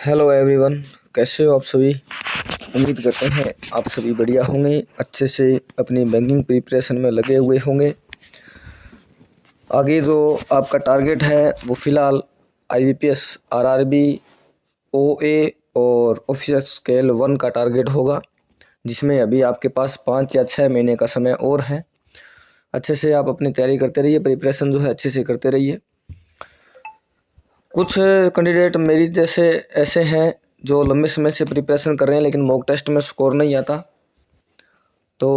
Hello everyone, कैसे हो आप सभी। उम्मीद करते हैं आप सभी बढ़िया होंगे, अच्छे से अपनी बैंकिंग प्रिपरेशन में लगे हुए होंगे। आगे जो आपका टारगेट है वो फ़िलहाल IBPS, RRB, OA और ऑफिसर स्केल 1 का टारगेट होगा, जिसमें अभी आपके पास 5 या 6 महीने का समय और है। अच्छे से आप अपनी तैयारी करते रहिए, प्रिपरेशन जो है अच्छे से करते रहिए। कुछ कैंडिडेट मेरी जैसे ऐसे हैं जो लंबे समय से प्रिपरेशन कर रहे हैं लेकिन मॉक टेस्ट में स्कोर नहीं आता। तो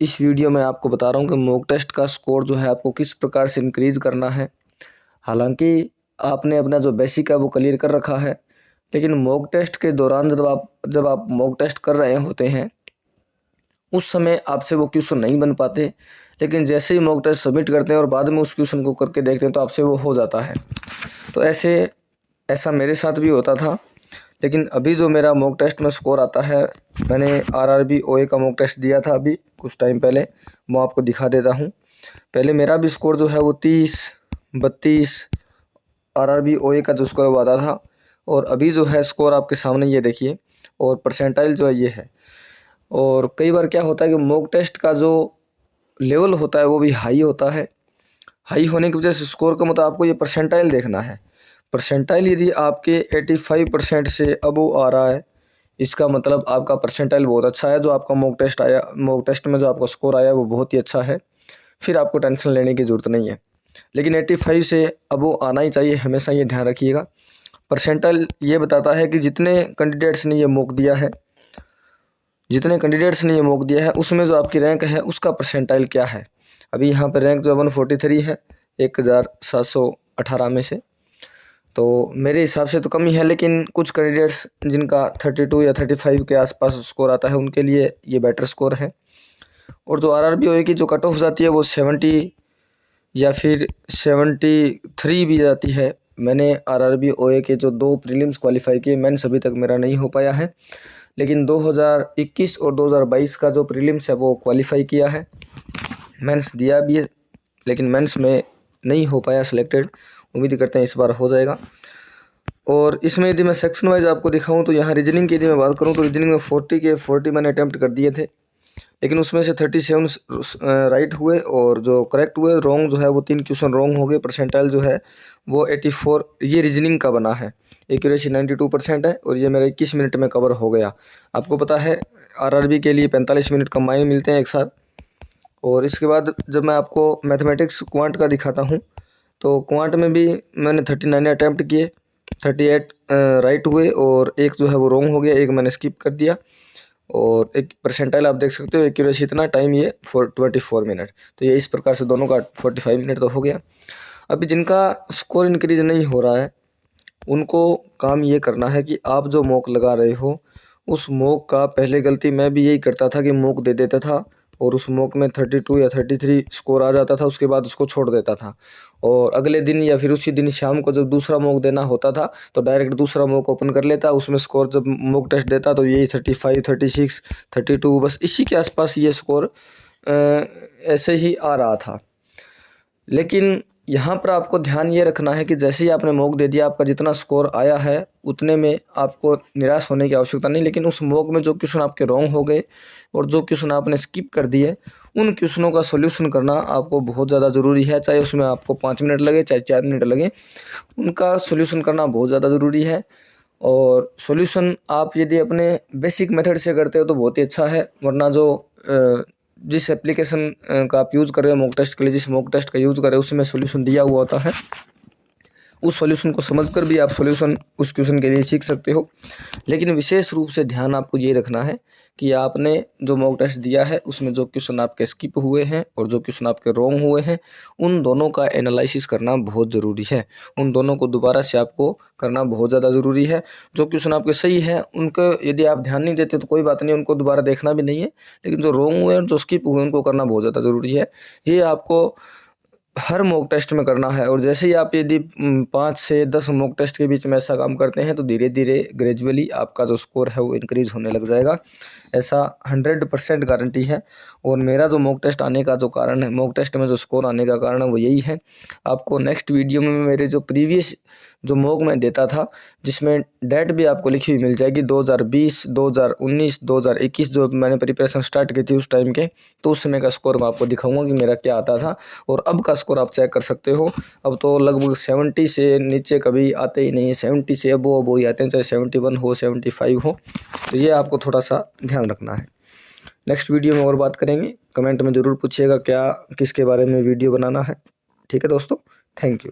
इस वीडियो में आपको बता रहा हूँ कि मॉक टेस्ट का स्कोर जो है आपको किस प्रकार से इंक्रीज करना है। हालांकि आपने अपना जो बेसिक है वो क्लियर कर रखा है, लेकिन मॉक टेस्ट के दौरान जब आप मॉक टेस्ट कर रहे होते हैं उस समय आपसे वो क्वेश्चन नहीं बन पाते, लेकिन जैसे ही मॉक टेस्ट सबमिट करते हैं और बाद में उस क्वेश्चन को करके देखते हैं तो आपसे वो हो जाता है। तो ऐसा मेरे साथ भी होता था, लेकिन अभी जो मेरा मॉक टेस्ट में स्कोर आता है, मैंने RRB OA का मॉक टेस्ट दिया था अभी कुछ टाइम पहले, मैं आपको दिखा देता हूँ। पहले मेरा भी स्कोर जो है वो 30, 32 RRB OA का जो स्कोर वो आता था, और अभी जो है स्कोर आपके सामने ये देखिए, और परसेंटाइल जो है ये है। और कई बार क्या होता है कि मॉक टेस्ट का जो लेवल होता है वो भी हाई होता है। हाई होने की वजह से स्कोर का मतलब आपको ये परसेंटाइल देखना है। परसेंटाइल यदि आपके 85% से अबव आ रहा है, इसका मतलब आपका परसेंटाइल बहुत अच्छा है। जो आपका मॉक टेस्ट में जो आपका स्कोर आया वो बहुत ही अच्छा है, फिर आपको टेंशन लेने की ज़रूरत नहीं है। लेकिन 85 से अबव आना ही चाहिए, हमेशा ये ध्यान रखिएगा। परसेंटाइल ये बताता है कि जितने कैंडिडेट्स ने ये मॉक दिया है उसमें जो आपकी रैंक है उसका परसेंटाइल क्या है। अभी यहाँ पर रैंक जो 143 है 1718 में से, तो मेरे हिसाब से तो कम ही है, लेकिन कुछ कैंडिडेट्स जिनका 32 या 35 के आसपास स्कोर आता है उनके लिए ये बेटर स्कोर है। और जो RRB OA की जो कट ऑफ जाती है वो 70 या फिर 73 भी जाती है। मैंने RRB OA के जो 2 प्रीलिम्स क्वालिफाई किए, मेंस अभी तक मेरा नहीं हो पाया है, लेकिन 2021 और 2022 का जो प्रीलिम्स है वो क्वालिफाई किया है। मेंस दिया भी है लेकिन मेंस में नहीं हो पाया सिलेक्टेड, उम्मीद करते हैं इस बार हो जाएगा। और इसमें यदि मैं सेक्शन वाइज आपको दिखाऊं तो यहाँ रीजनिंग की यदि मैं बात करूं तो रीजनिंग में 40 के 40 मैंने अटैम्प्ट कर दिए थे, लेकिन उसमें से 37 राइट हुए और जो करेक्ट हुए, रॉन्ग जो है वो 3 क्वेश्चन रॉन्ग हो गए। परसेंटाइल जो है वो 84 ये रीजनिंग का बना है। एक्यूरेसी 92% है और ये मेरा 21 मिनट में कवर हो गया। आपको पता है RRB के लिए 45 मिनट कंबाइन मिलते हैं एक साथ। और इसके बाद जब मैं आपको मैथमेटिक्स क्वांट का दिखाता हूँ तो क्वांट में भी मैंने 39 अटैम्प्ट किए, 38 राइट हुए और एक जो है वो रॉन्ग हो गया, एक मैंने स्किप कर दिया। और एक परसेंटाइल आप देख सकते हो, एक्यूरेसी इतना टाइम ये 24 मिनट, तो ये इस प्रकार से दोनों का 45 मिनट तो हो गया। अभी जिनका स्कोर इंक्रीज नहीं हो रहा है उनको काम ये करना है कि आप जो मॉक लगा रहे हो उस मॉक का, पहले गलती मैं भी यही करता था कि मॉक दे देता था और उस मॉक में 32 या 33 स्कोर आ जाता था, उसके बाद उसको छोड़ देता था। और अगले दिन या फिर उसी दिन शाम को जब दूसरा मॉक देना होता था तो डायरेक्ट दूसरा मॉक ओपन कर लेता, उसमें स्कोर जब मॉक टेस्ट देता तो यही 35, 36, 32 बस इसी के आसपास ये स्कोर ऐसे ही आ रहा था। लेकिन यहाँ पर आपको ध्यान ये रखना है कि जैसे ही आपने मॉक दे दिया, आपका जितना स्कोर आया है उतने में आपको निराश होने की आवश्यकता नहीं, लेकिन उस मॉक में जो क्वेश्चन आपके रॉन्ग हो गए और जो क्वेश्चन आपने स्किप कर दिए उन क्वेश्चनों का सॉल्यूशन करना आपको बहुत ज़्यादा ज़रूरी है। चाहे उसमें आपको 5 मिनट लगे चाहे 4 मिनट लगे, उनका सॉल्यूशन करना बहुत ज़्यादा ज़रूरी है। और सॉल्यूशन आप यदि अपने बेसिक मेथड से करते हो तो बहुत ही अच्छा है, वरना जो जिस एप्लीकेशन का आप यूज़ कर रहे हो मॉक टेस्ट के लिए, जिस मॉक टेस्ट का यूज़ कर रहे हो उसमें सॉल्यूशन दिया हुआ होता है, उस सॉल्यूशन को समझकर भी आप सॉल्यूशन उस क्वेश्चन के लिए सीख सकते हो। लेकिन विशेष रूप से ध्यान आपको ये रखना है कि आपने जो मॉक टेस्ट दिया है उसमें जो क्वेश्चन आपके स्किप हुए हैं और जो क्वेश्चन आपके रॉन्ग हुए हैं उन दोनों का एनालिसिस करना बहुत ज़रूरी है। उन दोनों को दोबारा से आपको करना बहुत ज़्यादा ज़रूरी है। जो क्वेश्चन आपके सही है उनको यदि आप ध्यान नहीं देते तो कोई बात नहीं, उनको दोबारा देखना भी नहीं है, लेकिन जो रॉन्ग हुए और जो स्किप हुए उनको करना बहुत ज़्यादा ज़रूरी है। ये आपको हर मॉक टेस्ट में करना है। और जैसे ही आप यदि 5 से 10 मॉक टेस्ट के बीच में ऐसा काम करते हैं तो धीरे धीरे ग्रेजुअली आपका जो स्कोर है वो इंक्रीज होने लग जाएगा, ऐसा 100% गारंटी है। और मेरा जो मॉक टेस्ट आने का जो कारण है, मॉक टेस्ट में जो स्कोर आने का कारण है वो यही है। आपको नेक्स्ट वीडियो में मेरे जो प्रीवियस जो मॉक मैं देता था, जिसमें डेट भी आपको लिखी हुई मिल जाएगी 2020, 2019, 2021 जो मैंने प्रिपरेशन स्टार्ट की थी उस टाइम के, तो उस समय का स्कोर मैं आपको दिखाऊंगा कि मेरा क्या आता था। और अब का स्कोर आप चेक कर सकते हो, अब तो लगभग 70 से नीचे कभी आते ही नहीं है, 70 से अबो ही आते हैं, चाहे 71 हो 75 हो। तो ये आपको थोड़ा सा ध्यान रखना है। नेक्स्ट वीडियो में और बात करेंगे। कमेंट में ज़रूर पूछिएगा क्या किसके बारे में वीडियो बनाना है। ठीक है दोस्तों, थैंक यू।